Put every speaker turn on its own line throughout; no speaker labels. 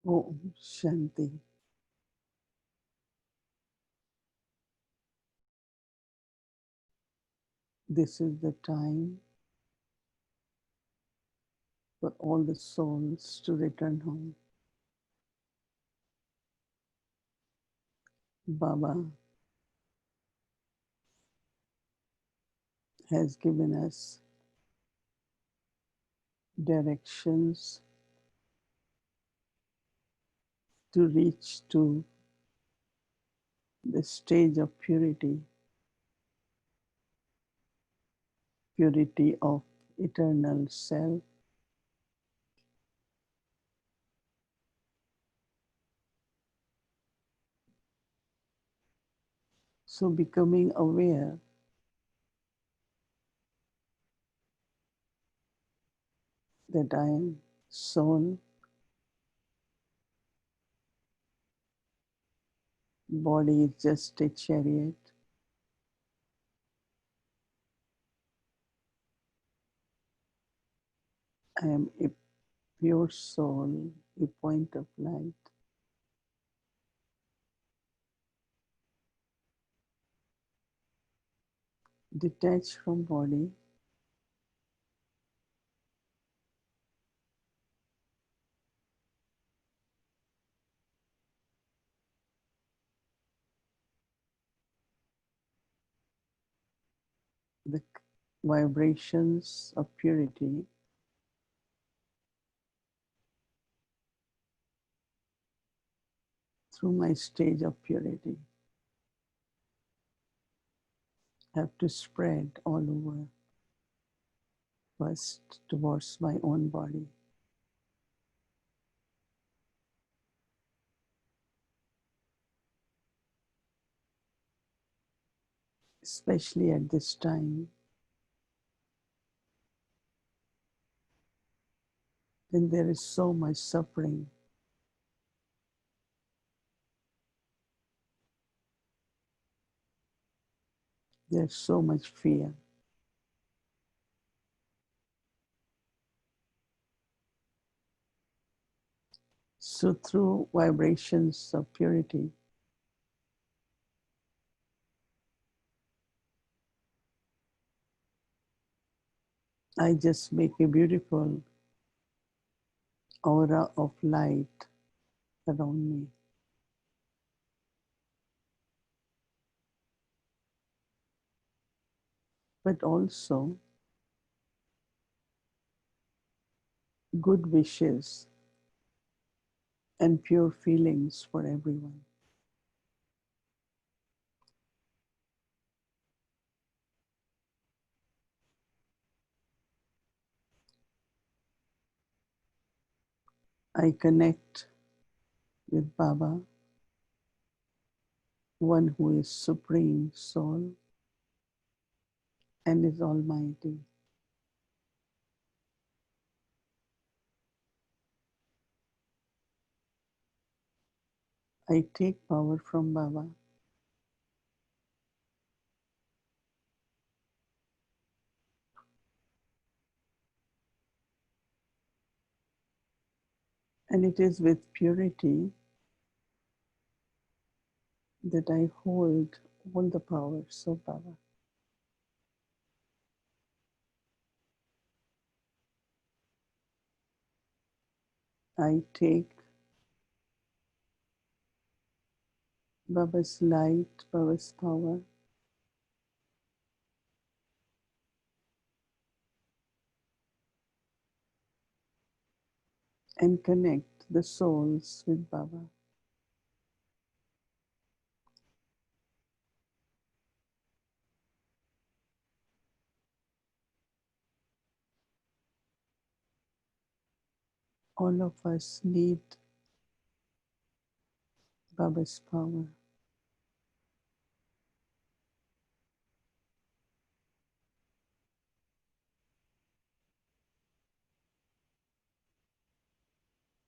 Om Shanti. This is the time for all the souls to return home. Baba has given us directions to reach to the stage of purity, purity of eternal self. So becoming aware that I am soul, body is just a chariot. I am a pure soul, a point of light, detached from body, the vibrations of purity through my stage of purity have to spread all over, first towards my own body, especially at this time when there is so much suffering. There's so much fear. So through vibrations of purity, I just make a beautiful aura of light around me. But also good wishes and pure feelings for everyone. I connect with Baba, one who is Supreme Soul and is Almighty. I take power from Baba and it is with purity that I hold all the powers of Baba. I take Baba's light, Baba's power, and connect the souls with Baba. All of us need Baba's power.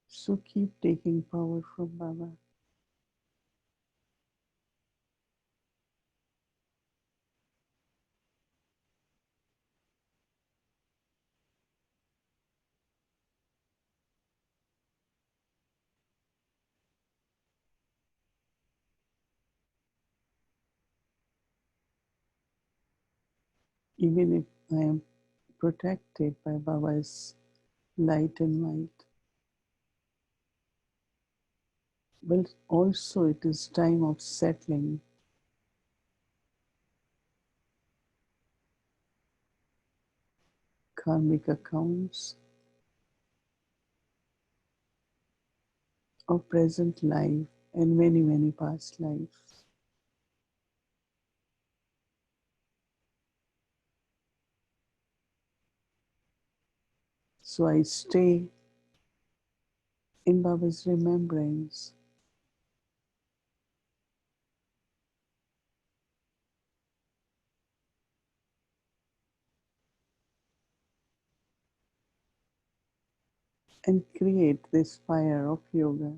So keep taking power from Baba. even if I am protected by Baba's light and might. But also it is time of settling, karmic accounts of present life and many, many past lives. So I stay in Baba's remembrance and create this fire of yoga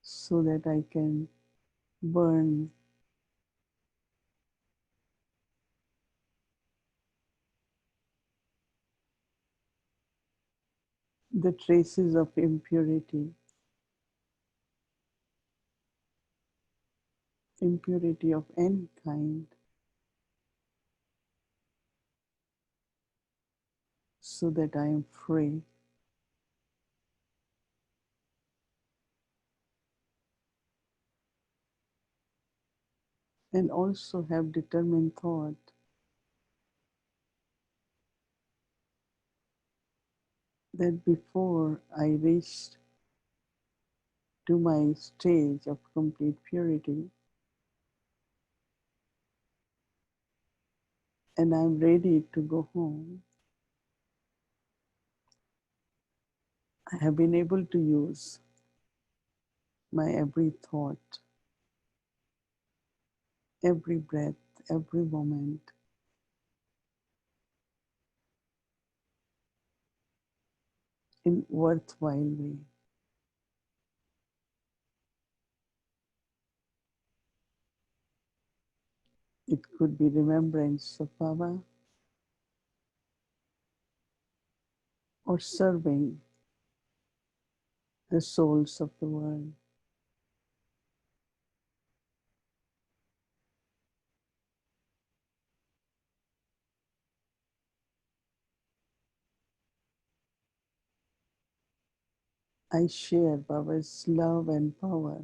so that I can burn the traces of impurity, impurity of any kind, so that I am free and also have determined thought that before I reached to my stage of complete purity and I'm ready to go home, I have been able to use my every thought, every breath, every moment in worthwhile way. It could be remembrance of Baba or serving the souls of the world. I share Baba's love and power,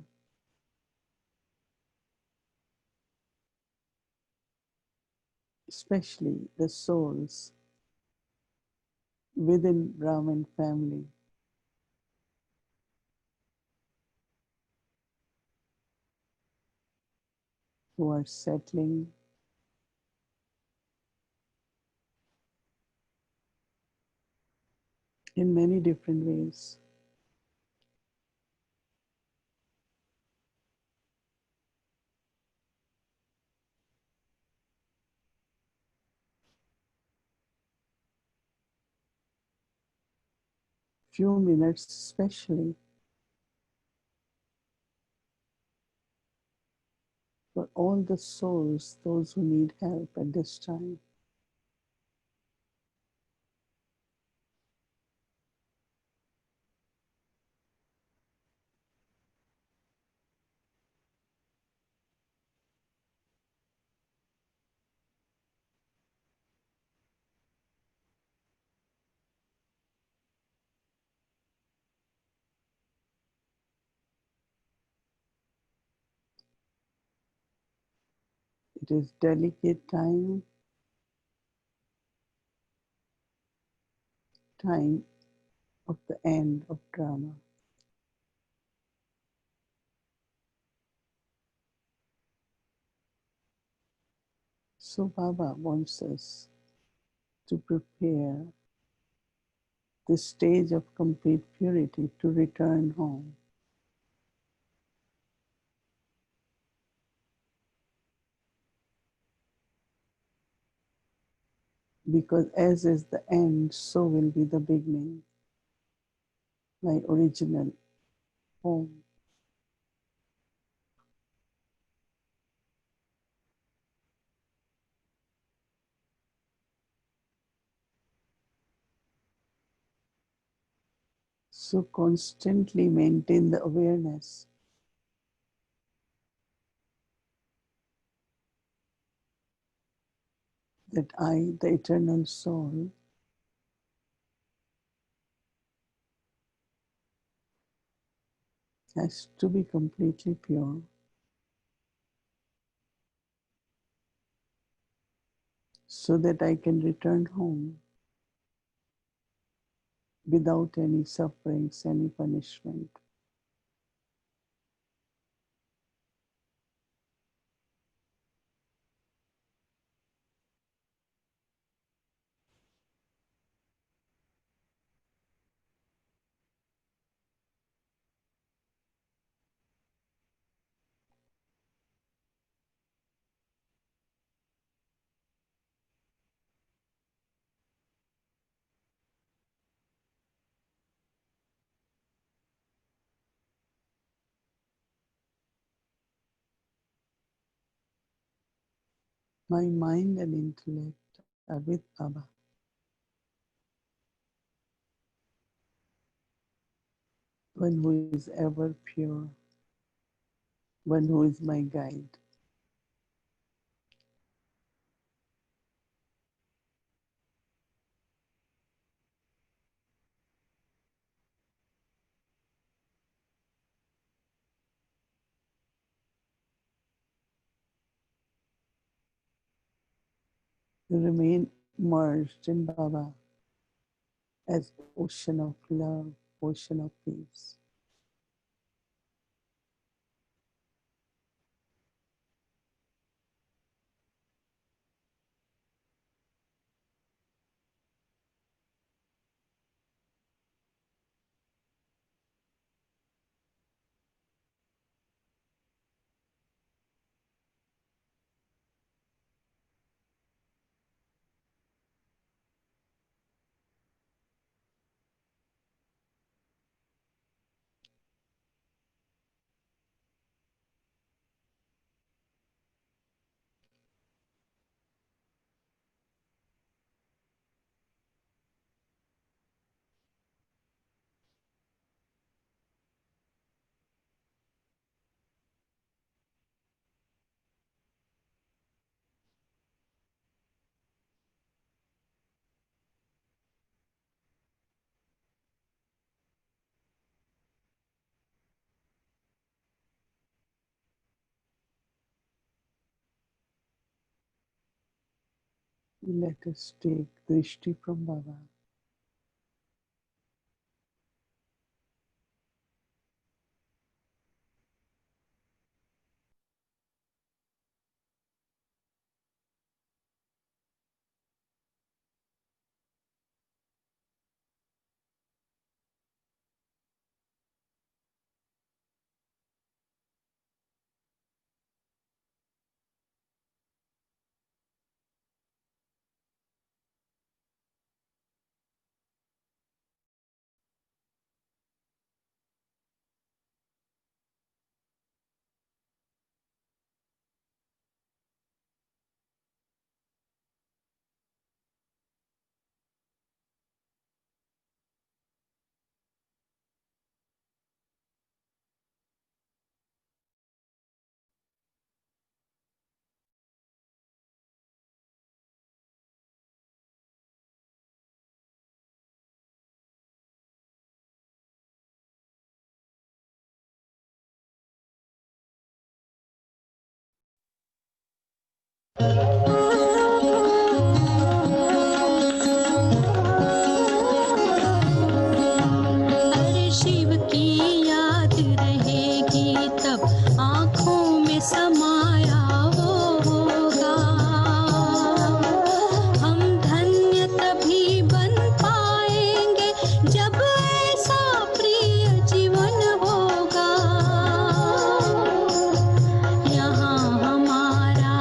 especially the souls within Brahmin family who are settling in many different ways. Few minutes especially for all the souls, those who need help at this time. It is delicate time, time of the end of drama. So Baba wants us to prepare this stage of complete purity to return home. Because as is the end, so will be the beginning, my original home. So constantly maintain the awareness that I, the eternal soul, has to be completely pure so that I can return home without any sufferings, any punishment. My mind and intellect are with Baba. One who is ever pure, one who is my guide. Remain merged in Baba as ocean of love, ocean of peace. Let us take Drishti from Baba.
अरे शिव की याद रहेगी तब आँखों में समाया वो होगा हम धन्य तभी बन पाएंगे जब ऐसा प्रिय जीवन होगा यहाँ हमारा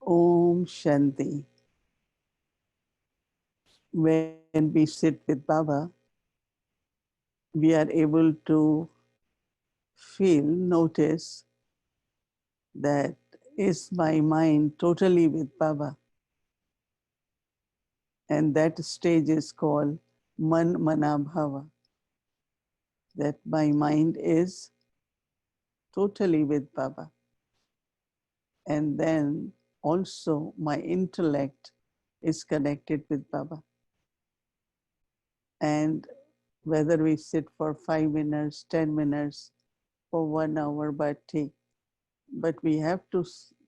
Om Shanti. When we sit with Baba, we are able to feel, notice that is my mind totally with Baba. And that stage is called Man Mana Bhava, that my mind is totally with Baba. And then also my intellect is connected with Baba. And whether we sit for 5 minutes, 10 minutes, for 1 hour, but we have to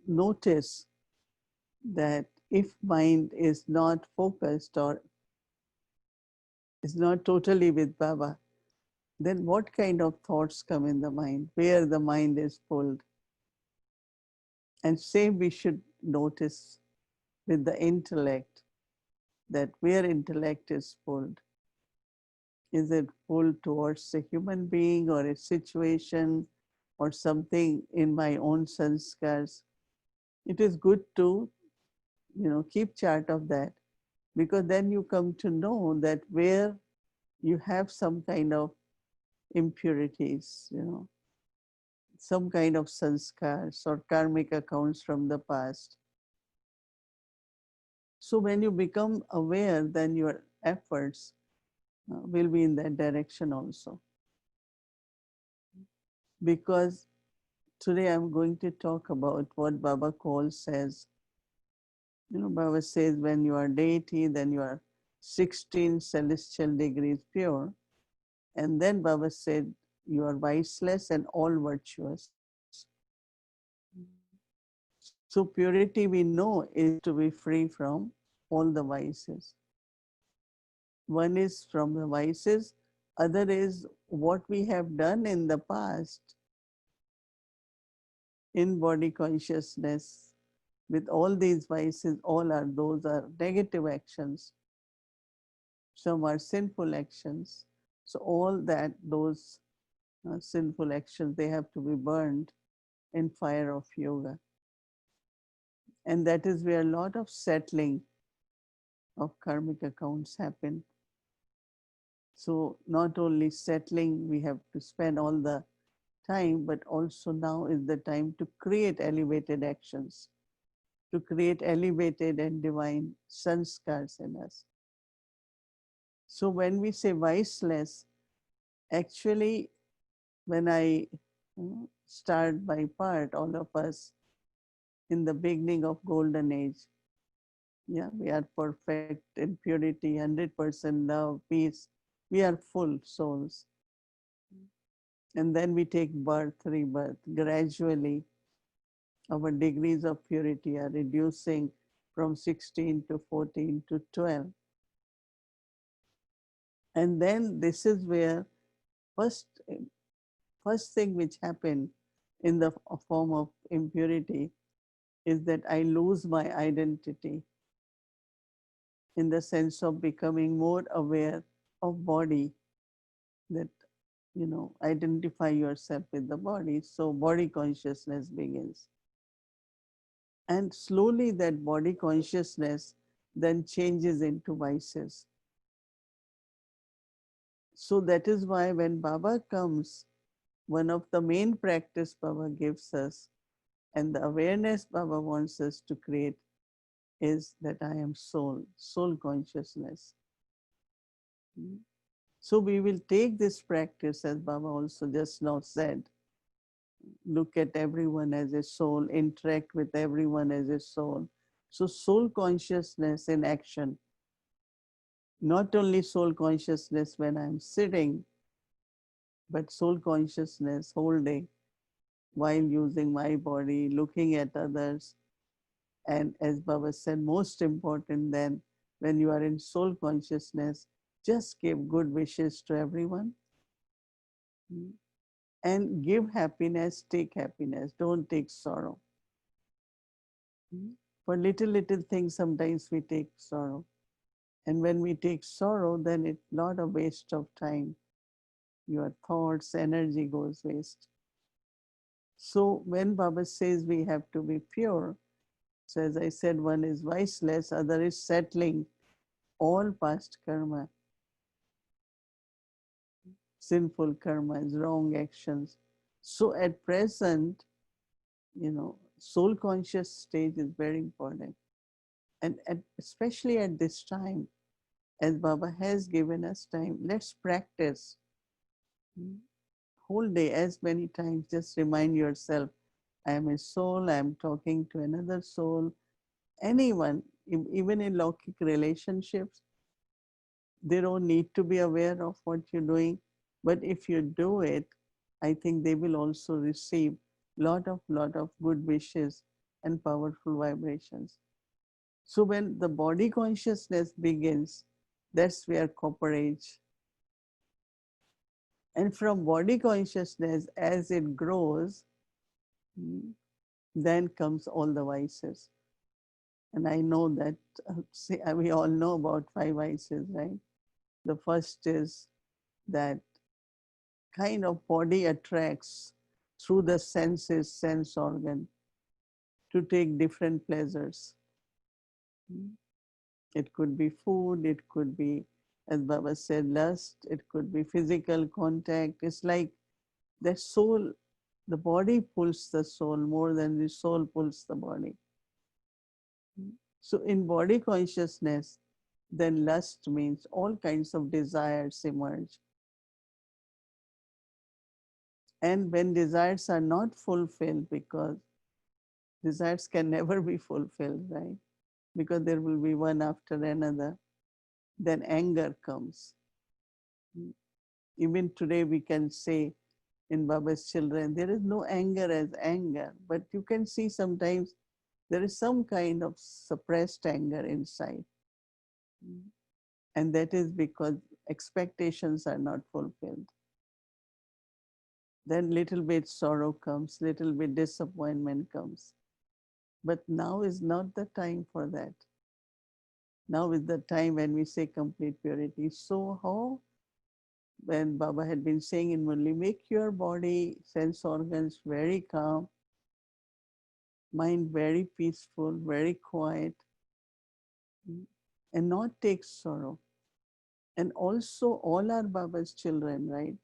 notice that if mind is not focused or is not totally with Baba, then what kind of thoughts come in the mind, where the mind is pulled. And same we should notice with the intellect, that where intellect is pulled. Is it pulled towards a human being or a situation or something in my own sanskars? It is good to, keep chart of that, because then you come to know that where you have some kind of impurities, some kind of sanskars or karmic accounts from the past. So when you become aware, then your efforts will be in that direction also. Because today I'm going to talk about what Baba calls as, Baba says when you are deity, then you are 16 celestial degrees pure. And then Baba said, you are viceless and all virtuous. So purity we know is to be free from all the vices. One is from the vices, other is what we have done in the past in body consciousness with all these vices, those are negative actions. Some are sinful actions. So all that, those sinful actions, they have to be burned in fire of yoga. And that is where a lot of settling of karmic accounts happen. So not only settling, we have to spend all the time, but also now is the time to create elevated actions, to create elevated and divine sanskars in us. So when we say viceless, actually, when I start by part, all of us in the beginning of golden age, yeah, we are perfect in purity, 100% love, peace. We are full souls. And then we take birth, rebirth. Gradually, our degrees of purity are reducing from 16 to 14 to 12. And then this is where first, first thing which happened in the form of impurity is that I lose my identity in the sense of becoming more aware of body, that identify yourself with the body. So body consciousness begins. And slowly that body consciousness then changes into vices. So that is why when Baba comes, one of the main practice Baba gives us and the awareness Baba wants us to create is that I am soul, soul consciousness. So we will take this practice, as Baba also just now said, look at everyone as a soul, interact with everyone as a soul. So soul consciousness in action, not only soul consciousness when I'm sitting, but soul consciousness whole day while using my body, looking at others. And as Baba said, most important then, when you are in soul consciousness, just give good wishes to everyone and give happiness, take happiness, don't take sorrow. For little things, sometimes we take sorrow. And when we take sorrow, then it's not a waste of time. Your thoughts, energy goes waste. So when Baba says we have to be pure, so as I said, one is viceless, other is settling all past karma, sinful karmas, wrong actions. So at present, soul conscious stage is very important. And especially at this time, as Baba has given us time, let's practice whole day as many times. Just remind yourself, I am a soul, I am talking to another soul. Anyone, even in Lokik relationships, they don't need to be aware of what you're doing. But if you do it, I think they will also receive lot of good wishes and powerful vibrations. So when the body consciousness begins, that's where cooperage. And from body consciousness, as it grows, then comes all the vices. And I know that we all know about five vices, right? The first is that kind of body attracts through the senses, sense organ, to take different pleasures. It could be food, it could be As Baba said, lust, it could be physical contact. It's like the soul, the body pulls the soul more than the soul pulls the body. So in body consciousness, then lust means all kinds of desires emerge. And when desires are not fulfilled, because desires can never be fulfilled, right? Because there will be one after another, then anger comes. Even today, we can say in Baba's children, there is no anger as anger, but you can see sometimes there is some kind of suppressed anger inside. And that is because expectations are not fulfilled. Then little bit sorrow comes, little bit disappointment comes. But now is not the time for that. Now is the time when we say complete purity. So how, when Baba had been saying in Murli, make your body, sense organs very calm, mind very peaceful, very quiet, and not take sorrow. And also all are Baba's children, right?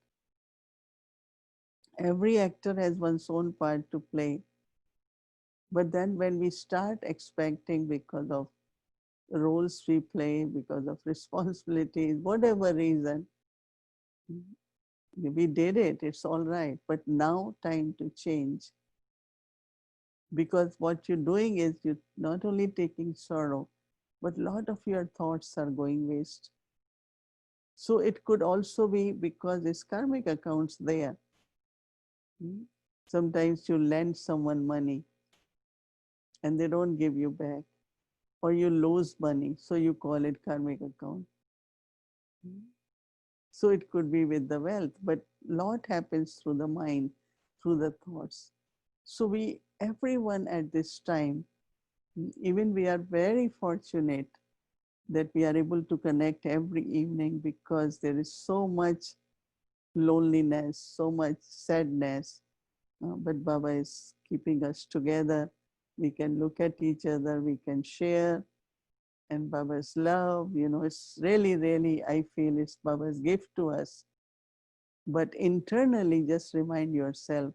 Every actor has one's own part to play. But then when we start expecting because of roles we play, because of responsibilities, whatever reason, we did it, it's all right. But now time to change. Because what you're doing is you're not only taking sorrow, but a lot of your thoughts are going waste. So it could also be because it's karmic accounts there. Sometimes you lend someone money and they don't give you back, or you lose money, so you call it karmic account. So it could be with the wealth, but lot happens through the mind, through the thoughts. So we, everyone at this time, even we are very fortunate that we are able to connect every evening because there is so much loneliness, so much sadness. But Baba is keeping us together. We can look at each other, we can share, and Baba's love, it's really, really, I feel it's Baba's gift to us. But internally, just remind yourself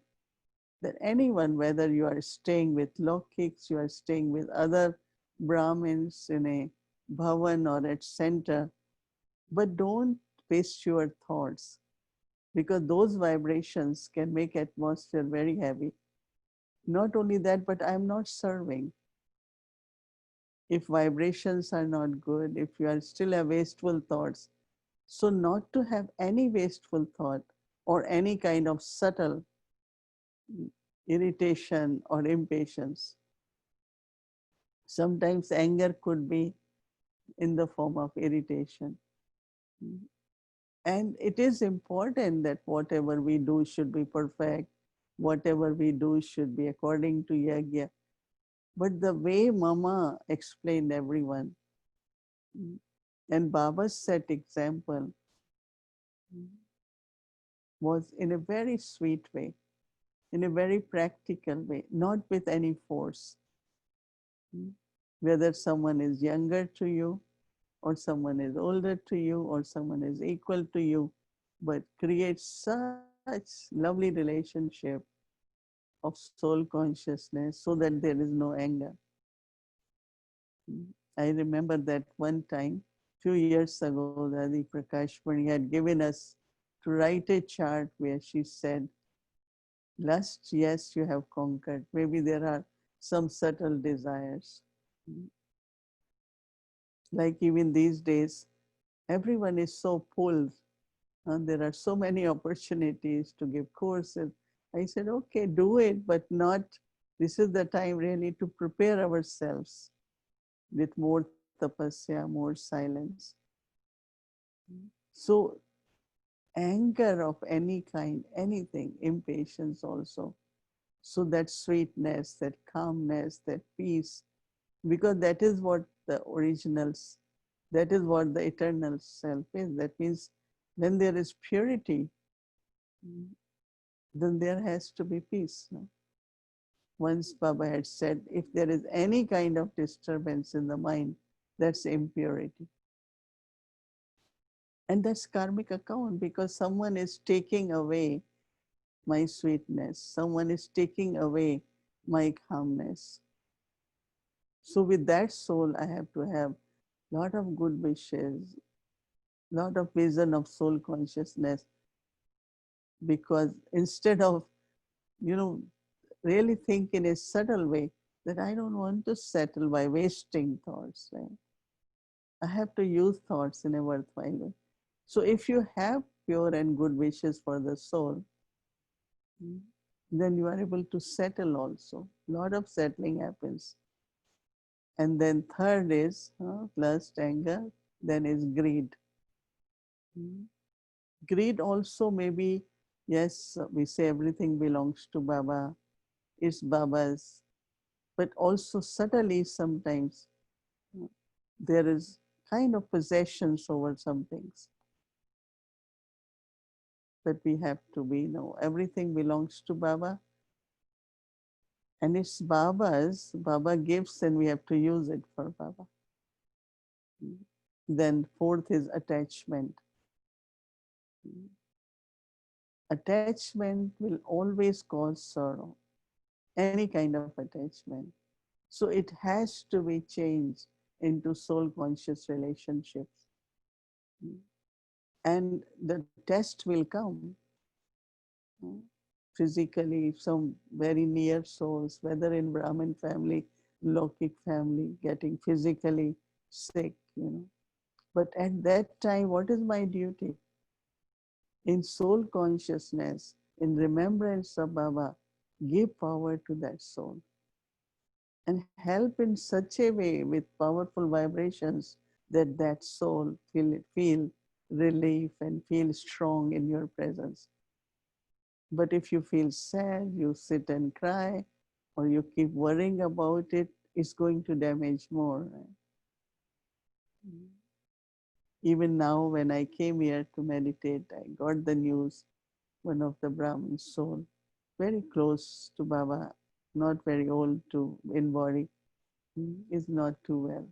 that anyone, whether you are staying with Lokiks, you are staying with other Brahmins in a bhavan or at center, but don't waste your thoughts because those vibrations can make atmosphere very heavy. Not only that, but I'm not serving. If vibrations are not good, if you are still have wasteful thoughts, so not to have any wasteful thought or any kind of subtle irritation or impatience. Sometimes anger could be in the form of irritation. And it is important that whatever we do should be perfect, whatever we do should be according to Yagya. But the way Mama explained everyone, and Baba set example, was in a very sweet way, in a very practical way, not with any force. Whether someone is younger to you, or someone is older to you, or someone is equal to you, but create such lovely relationship of soul consciousness so that there is no anger. I remember that one time, few years ago, Dadi Prakashmani had given us to write a chart where she said, lust, yes, you have conquered. Maybe there are some subtle desires. Like even these days, everyone is so pulled and there are so many opportunities to give courses. I said, okay, do it, but not, this is the time really to prepare ourselves with more tapasya, more silence. So anger of any kind, anything, impatience also. So that sweetness, that calmness, that peace, because that is what the originals, that is what the eternal self is. That means when there is purity, then there has to be peace. No? Once Baba had said, if there is any kind of disturbance in the mind, that's impurity. And that's karmic account because someone is taking away my sweetness, someone is taking away my calmness. So with that soul, I have to have lot of good wishes, lot of vision of soul consciousness, because instead of, you know, really think in a subtle way that I don't want to settle by wasting thoughts, right? I have to use thoughts in a worthwhile way. So if you have pure and good wishes for the soul, then you are able to settle also. A lot of settling happens. And then third is lust, anger, then is greed. Mm. Greed also maybe, yes, we say everything belongs to Baba, it's Baba's, but also subtly sometimes uh, there is kind of possessions over some things that we have to be, no, everything belongs to Baba and it's Baba's, Baba gives and we have to use it for Baba. Then fourth is attachment. Attachment will always cause sorrow, any kind of attachment. So it has to be changed into soul conscious relationships. And the test will come physically, some very near souls, whether in Brahmin family, Lokik family, getting physically sick, you know. But at that time, what is my duty? In soul consciousness, in remembrance of Baba, give power to that soul and help in such a way with powerful vibrations that that soul feel relief and feel strong in your presence. But if you feel sad, you sit and cry, or you keep worrying about it, it's going to damage more. Even now, when I came here to meditate, I got the news, one of the Brahmin soul, very close to Baba, not very old to in body, is not too well.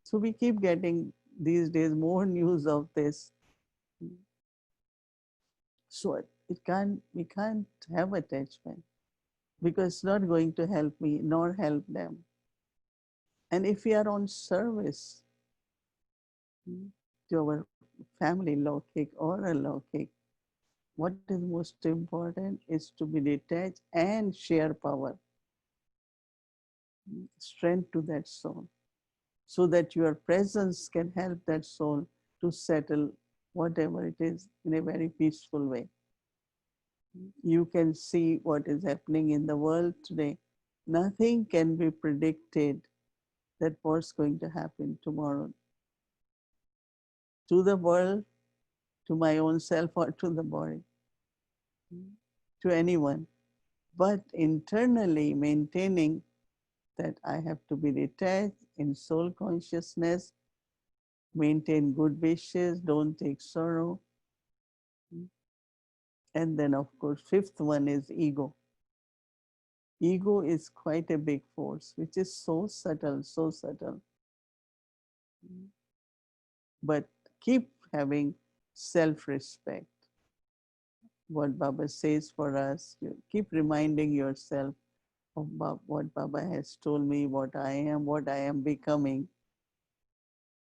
So we keep getting these days more news of this. So we can't have attachment because it's not going to help me nor help them. And if we are on service to our family Lokik or a Lokik, what is most important is to be detached and share power, strength to that soul, so that your presence can help that soul to settle whatever it is in a very peaceful way. You can see what is happening in the world today. Nothing can be predicted that what's going to happen tomorrow to the world, to my own self, or to the body, to anyone. But internally maintaining that I have to be detached in soul consciousness, maintain good wishes, don't take sorrow. And then, of course, fifth one is ego. Ego is quite a big force, which is so subtle. But keep having self-respect. What Baba says for us, you keep reminding yourself of what Baba has told me, what I am becoming.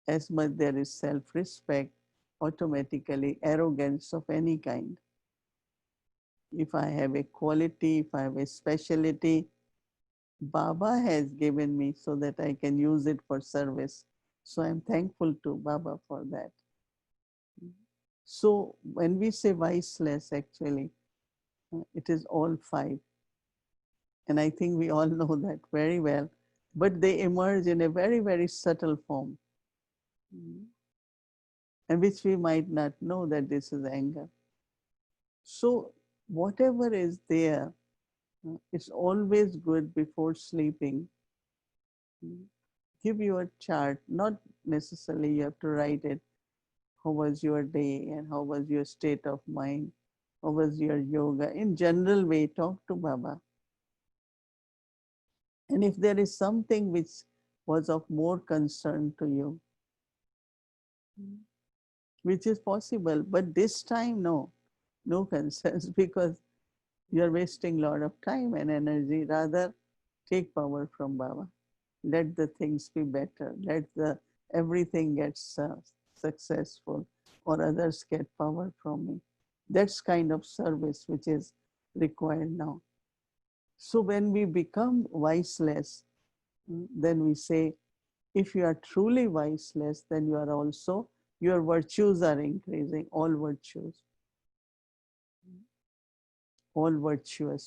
As much there is self-respect, automatically arrogance of any kind. If I have a quality, if I have a speciality, Baba has given me so that I can use it for service. So I'm thankful to Baba for that. So when we say viceless, actually, it is all five. And I think we all know that very well. But they emerge in a very, very subtle form, and which we might not know that this is anger. So whatever is there, it's always good before sleeping. Give you a chart, not necessarily you have to write it. How was your day and how was your state of mind? How was your yoga? In general way, talk to Baba. And if there is something which was of more concern to you, which is possible. But this time, no, no concerns because you're wasting a lot of time and energy. Rather, take power from Baba. Let the things be better. Let the everything gets successful, or others get power from me. That's kind of service which is required now. So when we become wiseless, then we say, if you are truly wiseless, then you are also, your virtues are increasing, all virtuous,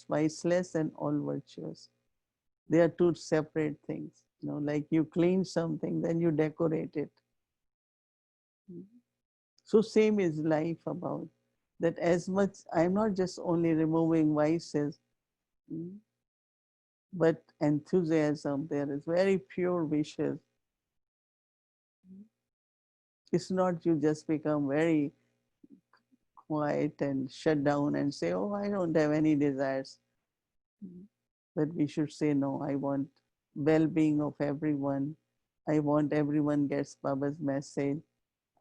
wiseless and all virtuous. They are two separate things. Like you clean something, then you decorate it. So same is life about that. As much, I'm not just only removing vices, but enthusiasm. There is very pure wishes. It's not you just become very quiet and shut down and say, oh, I don't have any desires. But we should say, no, I want well-being of everyone. I want everyone gets Baba's message.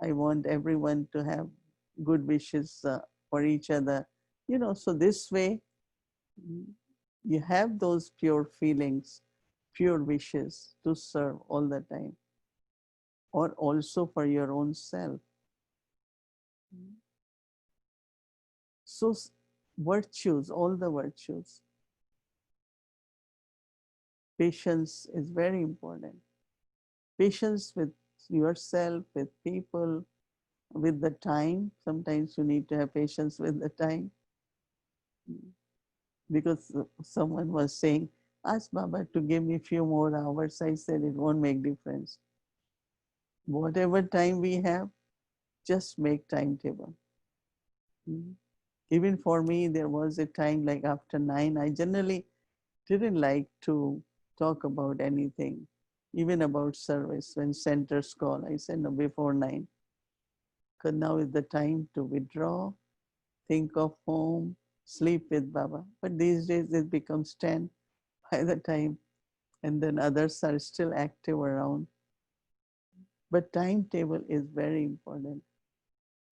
I want everyone to have good wishes for each other. So this way, you have those pure feelings, pure wishes to serve all the time, or also for your own self. So virtues, all the virtues. Patience is very important. Patience with yourself, with people, with the time. Sometimes you need to have patience with the time, because someone was saying, ask Baba to give me a few more hours. I said, it won't make difference. Whatever time we have, just make timetable. Even for me, there was a time like after 9, I generally didn't like to talk about anything, even about service. When centers call, I said, no, before 9, because now is the time to withdraw, think of home, sleep with Baba. But these days it becomes 10 by the time, and then others are still active around. But timetable is very important.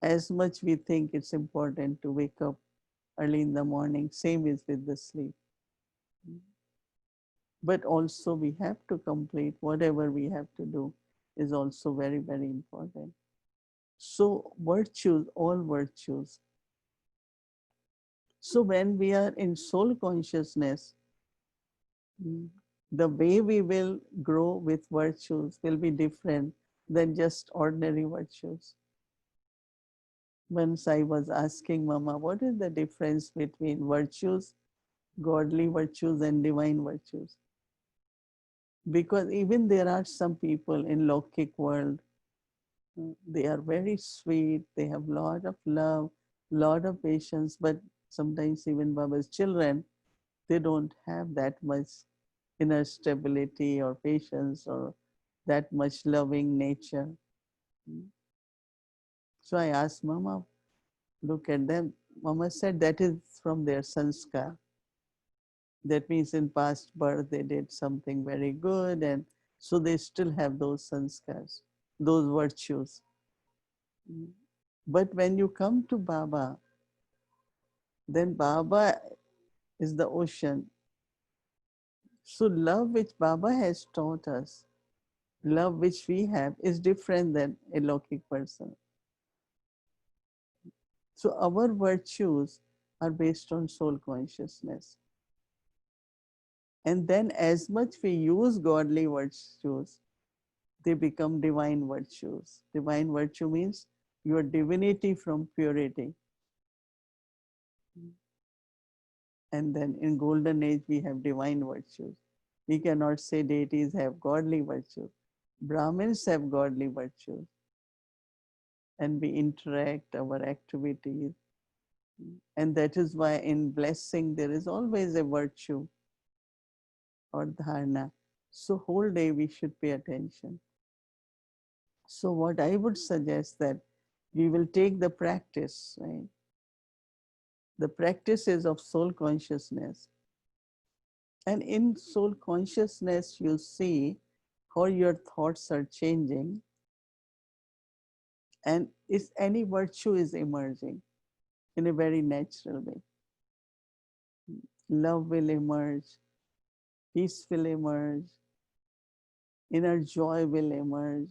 As much we think it's important to wake up early in the morning, same is with the sleep. But also we have to complete whatever we have to do is also very, very important. So virtues, all virtues. So when we are in soul consciousness, the way we will grow with virtues will be different than just ordinary virtues. Once I was asking Mama, what is the difference between virtues, godly virtues and divine virtues? Because even there are some people in Lokik world, they are very sweet, they have lot of love, lot of patience, but sometimes even Baba's children, they don't have that much inner stability or patience or that much loving nature. So I asked Mama, look at them. Mama said that is from their sanskar. That means in past birth they did something very good, and so they still have those sanskars, those virtues. But when you come to Baba, then Baba is the ocean. So love which Baba has taught us, love which we have, is different than a Lokik person. So our virtues are based on soul consciousness. And then as much we use godly virtues, they become divine virtues. Divine virtue means your divinity from purity. And then in golden age, we have divine virtues. We cannot say deities have godly virtues. Brahmins have godly virtues. And we interact, our activities. And that is why in blessing, there is always a virtue or dharana. So whole day we should pay attention. So what I would suggest that we will take the practice, right? The practices of soul consciousness. And in soul consciousness, you see how your thoughts are changing. And is any virtue is emerging in a very natural way. Love will emerge, peace will emerge, inner joy will emerge.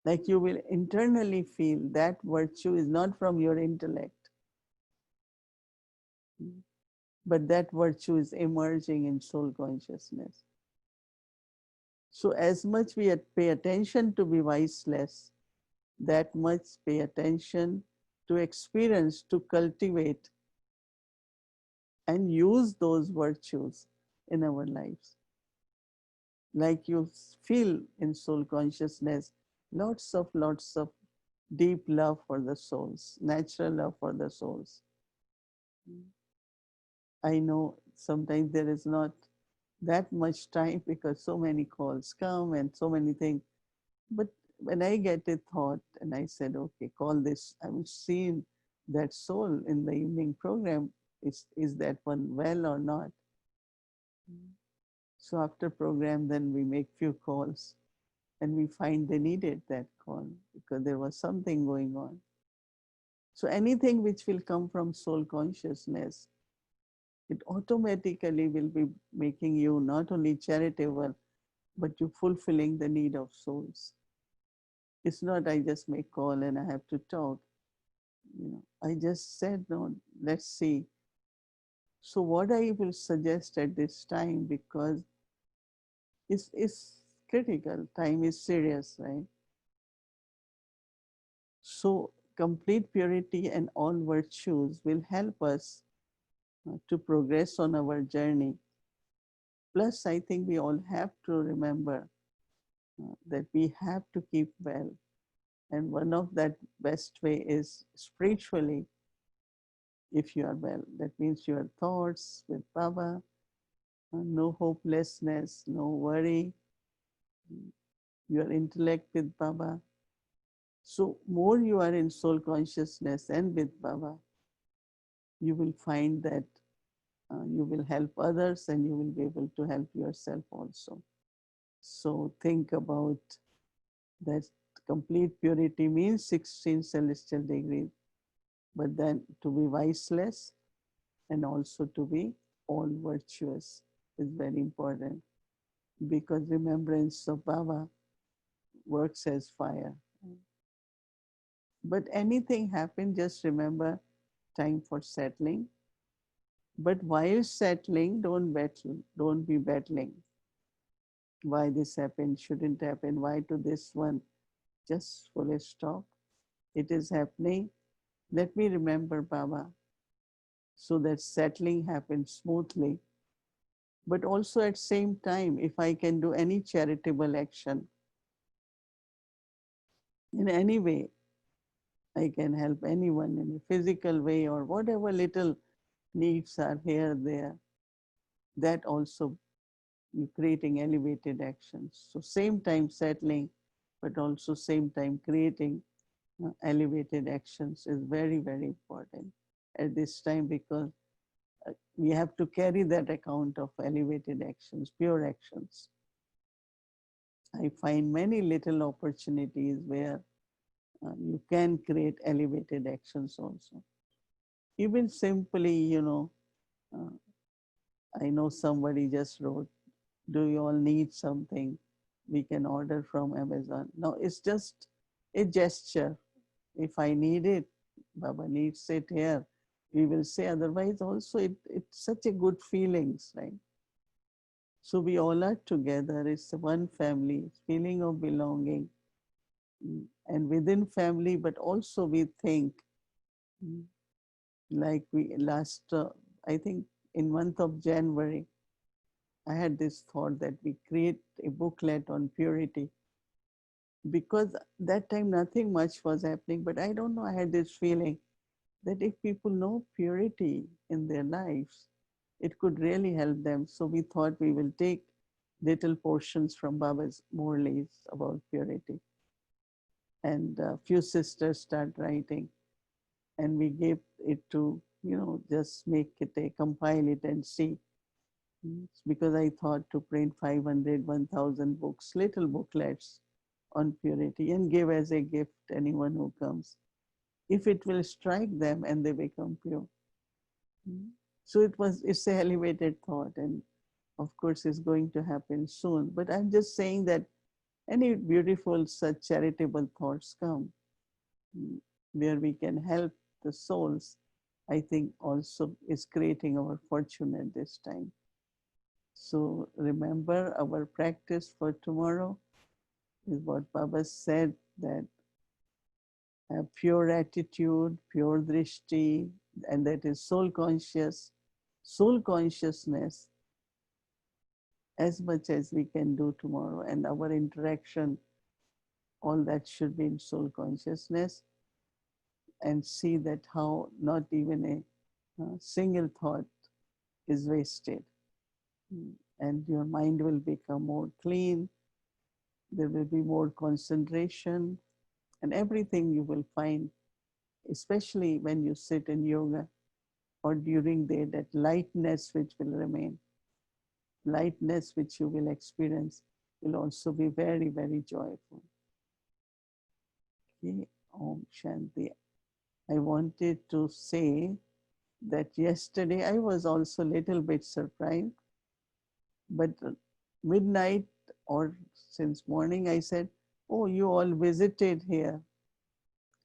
Like you will internally feel that virtue is not from your intellect, but that virtue is emerging in soul consciousness. So, as much we pay attention to be viceless, that much pay attention to experience, to cultivate and use those virtues in our lives. Like you feel in soul consciousness, lots of deep love for the souls, natural love for the souls. I know sometimes there is not that much time because so many calls come and so many things. But when I get a thought and I said, okay, call this, I'm seeing that soul in the evening program. Is that one well or not? So after program, then we make few calls and we find they needed that call because there was something going on. So anything which will come from soul consciousness, it automatically will be making you not only charitable, but you fulfilling the need of souls. It's not I just make call and I have to talk. I just said no, let's see. So what I will suggest at this time, because it's critical, time is serious, right? So complete purity and all virtues will help us to progress on our journey. Plus, I think we all have to remember that we have to keep well. And one of that best way is spiritually, if you are well. That means your thoughts with Baba, no hopelessness, no worry, your intellect with Baba. So more you are in soul consciousness and with Baba, you will find that you will help others and you will be able to help yourself also. So think about that complete purity means 16 celestial degrees, but then to be viceless and also to be all virtuous is very important because remembrance of Baba works as fire. But anything happen, just remember time for settling. But while settling, don't battle, don't be battling. Why this happened, shouldn't happen, why to this one? Just fully stop. It is happening. Let me remember Baba so that settling happens smoothly. But also at same time, if I can do any charitable action in any way, I can help anyone in a physical way or whatever little needs are here, there, that also you creating elevated actions. So same time settling, but also same time creating elevated actions is very, very important at this time because we have to carry that account of elevated actions, pure actions. I find many little opportunities where you can create elevated actions also. Even simply, uh, I know somebody just wrote, do you all need something? We can order from Amazon. No, it's just a gesture. If I need it, Baba needs it here. We will say otherwise also it's such a good feelings, right? So we all are together. It's one family, feeling of belonging. And within family, but also we think mm, like we last, I think in month of January, I had this thought that we create a booklet on purity because that time nothing much was happening. But I don't know, I had this feeling that if people know purity in their lives, it could really help them. So we thought we will take little portions from Baba's Murlis about purity. And a few sisters start writing and we gave it to, just make it a compile it and see. Because I thought to print 500, 1,000 books, little booklets. on purity and give as a gift anyone who comes, if it will strike them and they become pure. Mm. So it's a elevated thought, and of course it's going to happen soon. But I'm just saying that any beautiful such charitable thoughts come, mm, where we can help the souls, I think also is creating our fortune at this time. So remember our practice for tomorrow is what Baba said, that pure attitude, pure drishti, and that is soul consciousness, as much as we can do tomorrow. And our interaction, all that should be in soul consciousness, and see that how not even a single thought is wasted. Mm. And your mind will become more clean, there will be more concentration, and everything you will find, especially when you sit in yoga or during the day, that lightness which will remain, lightness which you will experience will also be very, very joyful. Okay, Om Shanti. I wanted to say that yesterday I was also a little bit surprised, but midnight or since morning I said, oh, you all visited here.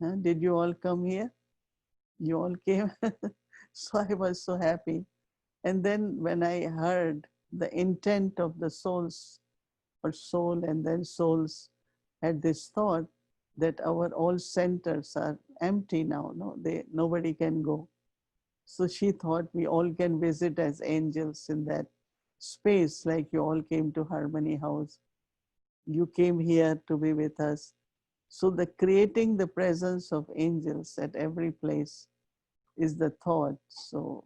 Huh? Did you all come here? You all came. So I was so happy. And then when I heard the intent of the souls or soul, and then souls had this thought that our all centers are empty now. No, nobody can go. So she thought we all can visit as angels in that space, like you all came to Harmony House. You came here to be with us. So the creating the presence of angels at every place is the thought. So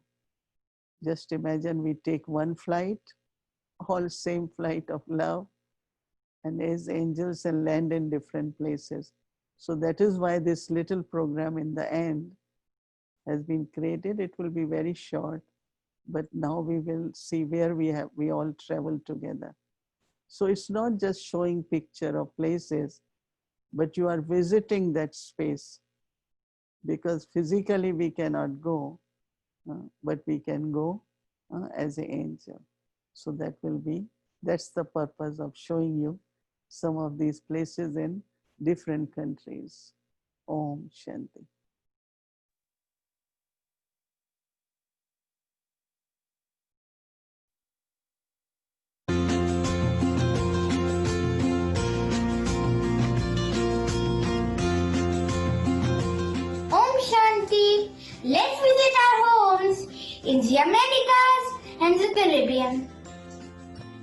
just imagine we take one flight, all same flight of love, and as angels and land in different places. So that is why this little program in the end has been created. It will be very short, but now we will see where we all travel together. So it's not just showing picture of places, but you are visiting that space, because physically we cannot go, but we can go as an angel. So that's the purpose of showing you some of these places in different countries. Om Shanti.
Om Shanti. Let's visit our homes in the Americas and the Caribbean.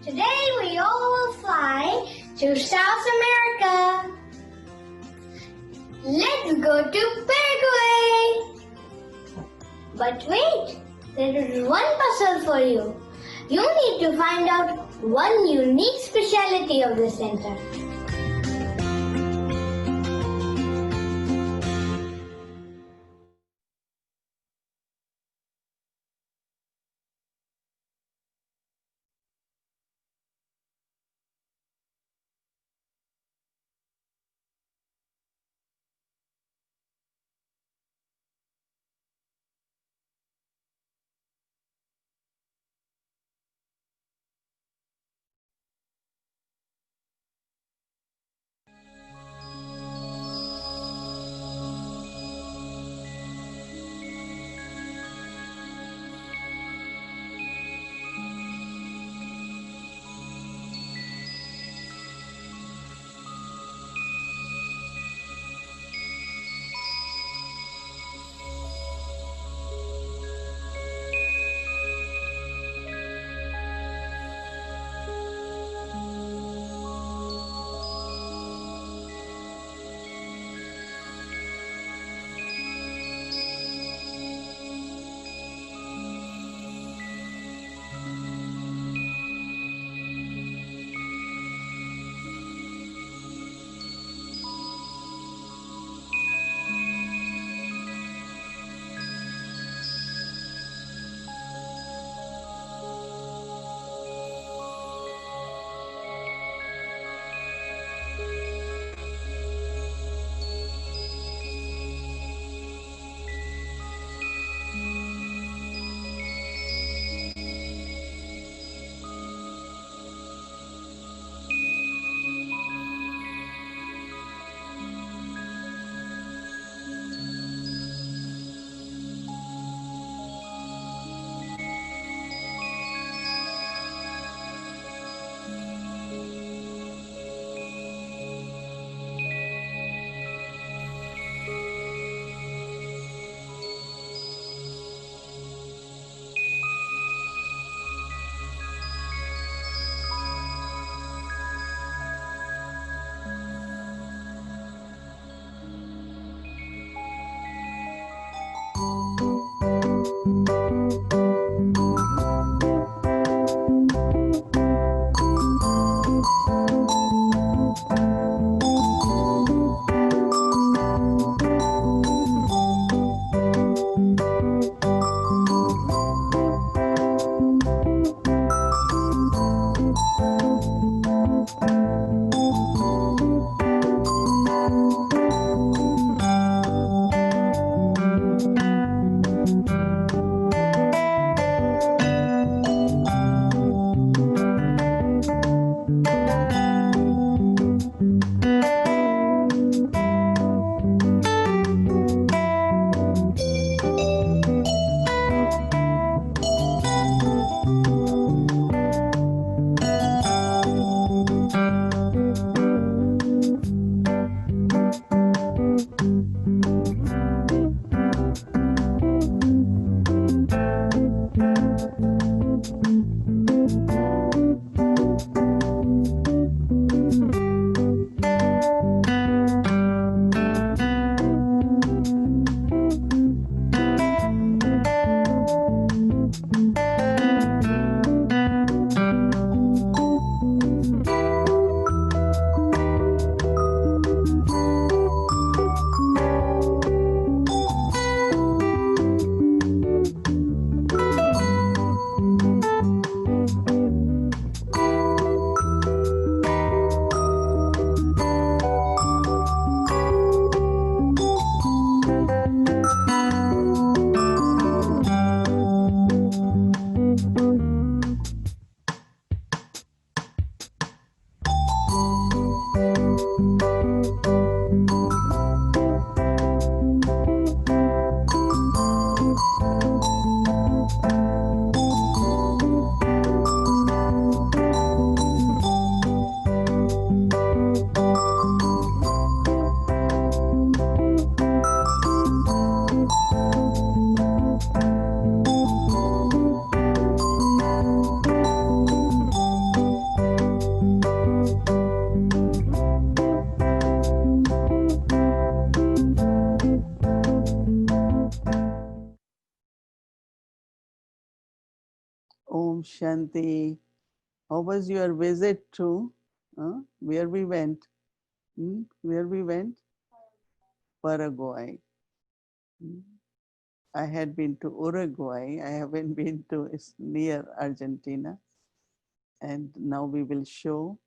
Today we all will fly to South America. Let's go to Paraguay. But wait, there is one puzzle for you. You need to find out one unique specialty of the center.
Shanti. How was your visit to where we went? Where we went? Paraguay. Hmm. I had been to Uruguay. I haven't been to, it's near Argentina. And now we will show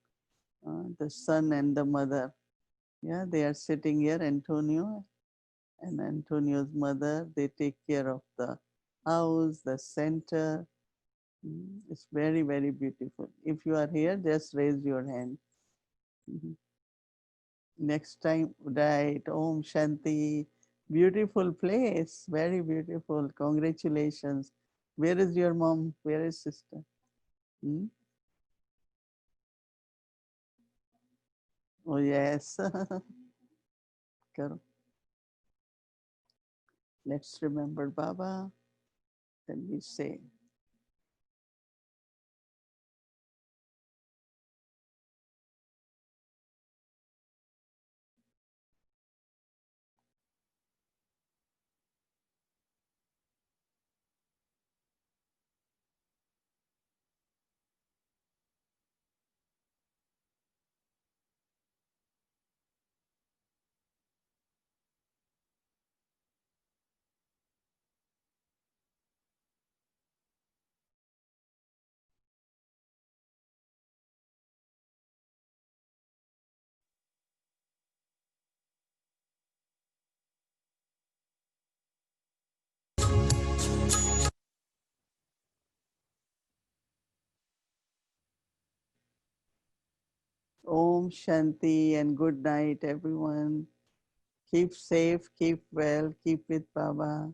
the son and the mother. Yeah, they are sitting here, Antonio and Antonio's mother. They take care of the house, the center. It's very, very beautiful. If you are here, just raise your hand. Mhm. Next time, right? Om Shanti. Beautiful place. Very beautiful. Congratulations. Where is your mom? Where is sister? Hmm? Oh, yes. Karo. Let's remember Baba. Then we say, Om Shanti and good night, everyone. Keep safe, keep well, keep with Baba.